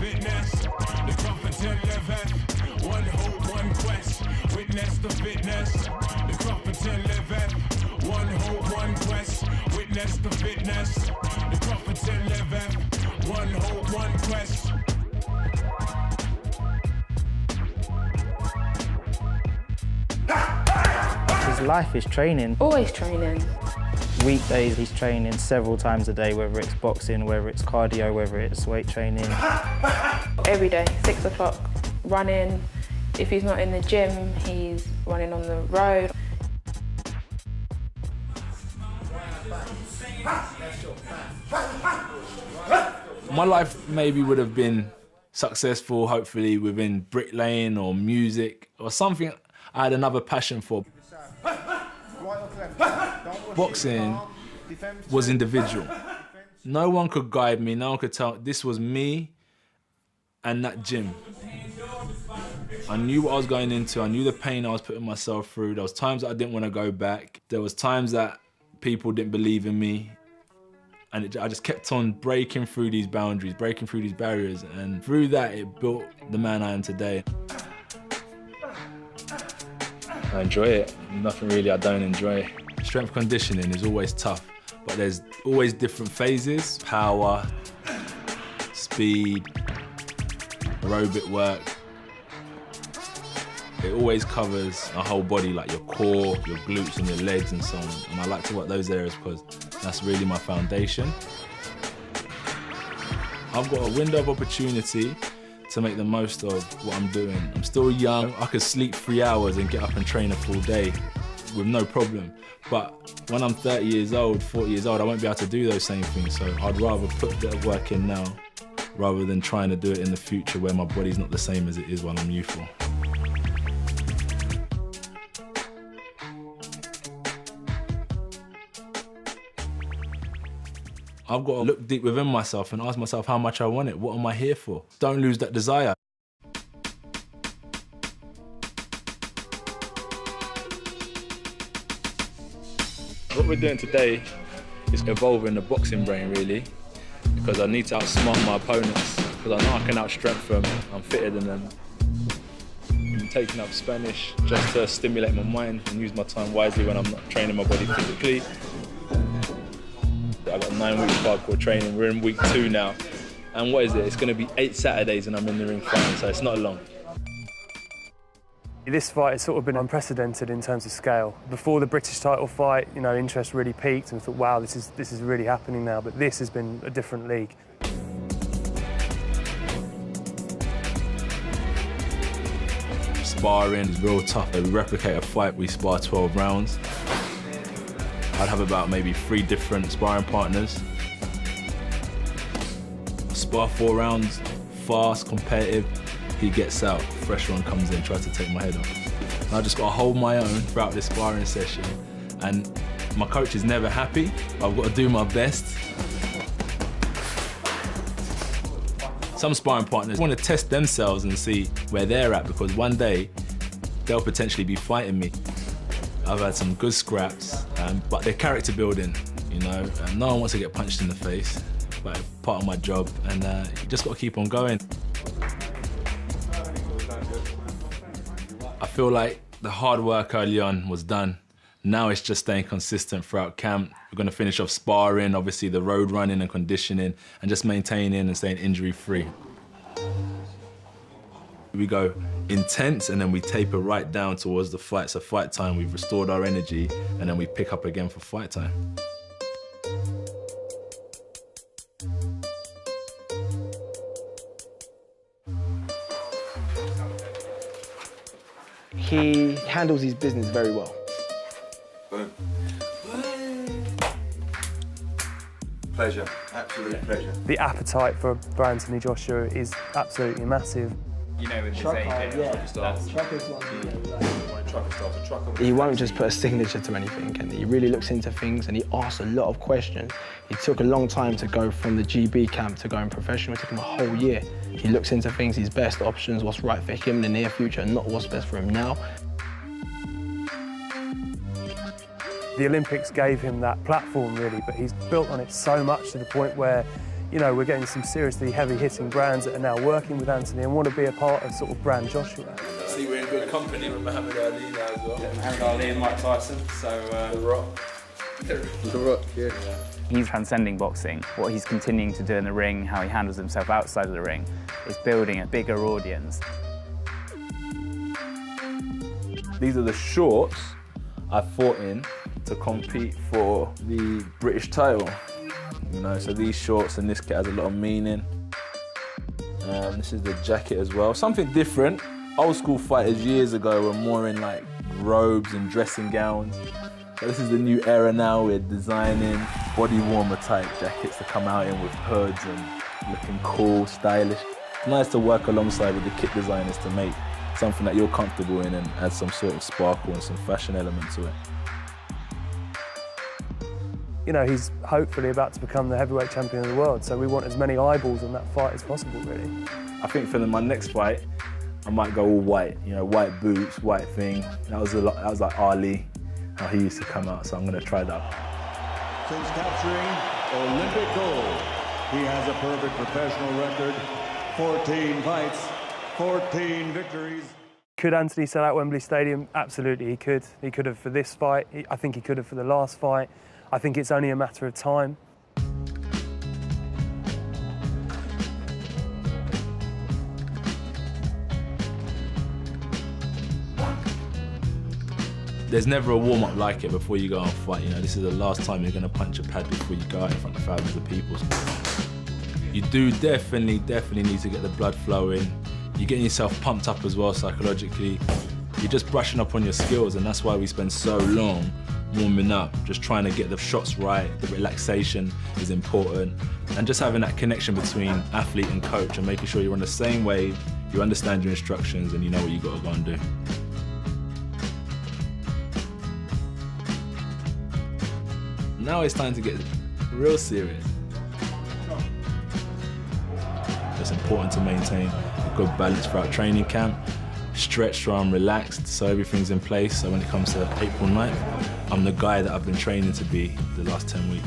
fitness. The Cropperton liveth. One hope, one quest. Witness the fitness. The Cropperton liveth. One hope, one quest. Witness the fitness. The Cropperton liveth. One hope, one quest. His life is training. Always training. Weekdays he's training several times a day, whether it's boxing, whether it's cardio, whether it's weight training. Every day, 6 o'clock, running. If he's not in the gym, he's running on the road. My life maybe would have been successful, hopefully, within bricklaying or music or something I had another passion for. Boxing was individual. No one could guide me, no one could tell. This was me and that gym. I knew what I was going into, I knew the pain I was putting myself through. There was times that I didn't want to go back. There was times that people didn't believe in me. And I just kept on breaking through these boundaries, breaking through these barriers. And through that, it built the man I am today. I enjoy it. Nothing really I don't enjoy. Strength conditioning is always tough, but there's always different phases. Power, speed, aerobic work. It always covers a whole body, like your core, your glutes and your legs and so on. And I like to work those areas because that's really my foundation. I've got a window of opportunity to make the most of what I'm doing. I'm still young, I could sleep 3 hours and get up and train a full day with no problem. But when I'm 30 years old, 40 years old, I won't be able to do those same things. So I'd rather put the work in now rather than trying to do it in the future where my body's not the same as it is while I'm youthful. I've got to look deep within myself and ask myself how much I want it. What am I here for? Don't lose that desire. What we're doing today is evolving the boxing brain, really, because I need to outsmart my opponents, because I know I can outstrength them, I'm fitter than them. I'm taking up Spanish just to stimulate my mind and use my time wisely when I'm not training my body physically. I got 9 weeks of hardcore training. We're in week 2 now. And what is it? It's going to be 8 Saturdays and I'm in the ring fighting, so it's not long. This fight has sort of been unprecedented in terms of scale. Before the British title fight, you know, interest really peaked and we thought, wow, this is really happening now. But this has been a different league. Sparring is real tough. We replicate a fight, we spar 12 rounds. I'd have about maybe 3 different sparring partners. Spar 4 rounds, fast, competitive. He gets out, fresh one comes in, tries to take my head off. And I just got to hold my own throughout this sparring session. And my coach is never happy. I've got to do my best. Some sparring partners want to test themselves and see where they're at, because one day they'll potentially be fighting me. I've had some good scraps, but they're character building, you know. No one wants to get punched in the face, but it's part of my job, and you just got to keep on going. I feel like the hard work early on was done. Now it's just staying consistent throughout camp. We're going to finish off sparring, obviously the road running and conditioning, and just maintaining and staying injury-free. We go intense and then we taper right down towards the fight. So fight time, we've restored our energy and then we pick up again for fight time. He handles his business very well. Boom. Pleasure, absolute pleasure. The appetite for Anthony Joshua is absolutely massive. You know, when they say He won't just put a signature to anything, and he really looks into things and he asks a lot of questions. He took a long time to go from the GB camp to going professional. It took him a whole year. He looks into things, his best options, what's right for him in the near future, and not what's best for him now. The Olympics gave him that platform, really, but he's built on it so much to the point where you know, we're getting some seriously heavy-hitting brands that are now working with Anthony and want to be a part of sort of brand Joshua. See, we're in good company with Muhammad Ali now as well. Yeah, Muhammad Ali and Mike Tyson, so... The Rock. The Rock, yeah. He's transcending boxing. What he's continuing to do in the ring, how he handles himself outside of the ring, is building a bigger audience. These are the shorts I fought in to compete for the British title. You know, so these shorts and this kit has a lot of meaning. This is the jacket as well. Something different. Old school fighters years ago were more in like robes and dressing gowns. So this is the new era now. We're designing body warmer type jackets to come out in with hoods and looking cool, stylish. It's nice to work alongside with the kit designers to make something that you're comfortable in and add some sort of sparkle and some fashion element to it. You know, he's hopefully about to become the heavyweight champion of the world, so we want as many eyeballs on that fight as possible, really. I think for my next fight, I might go all white, you know, white boots, white thing. That was like Ali, how he used to come out, so I'm going to try that. Since capturing Olympic gold, he has a perfect professional record, 14 fights, 14 victories. Could Anthony sell out Wembley Stadium? Absolutely, he could. He could have for this fight. I think he could have for the last fight. I think it's only a matter of time. There's never a warm-up like it before you go and fight. You know, this is the last time you're going to punch a pad before you go out in front of thousands of people. You do definitely need to get the blood flowing. You're getting yourself pumped up as well psychologically. You're just brushing up on your skills, and that's why we spend so long warming up, just trying to get the shots right. The relaxation is important, and just having that connection between athlete and coach and making sure you're on the same wave, you understand your instructions, and you know what you got to go and do. Now it's time to get real serious. It's important to maintain a good balance throughout training camp, stretch so I'm relaxed, so everything's in place. So when it comes to April 9th, I'm the guy that I've been training to be the last 10 weeks.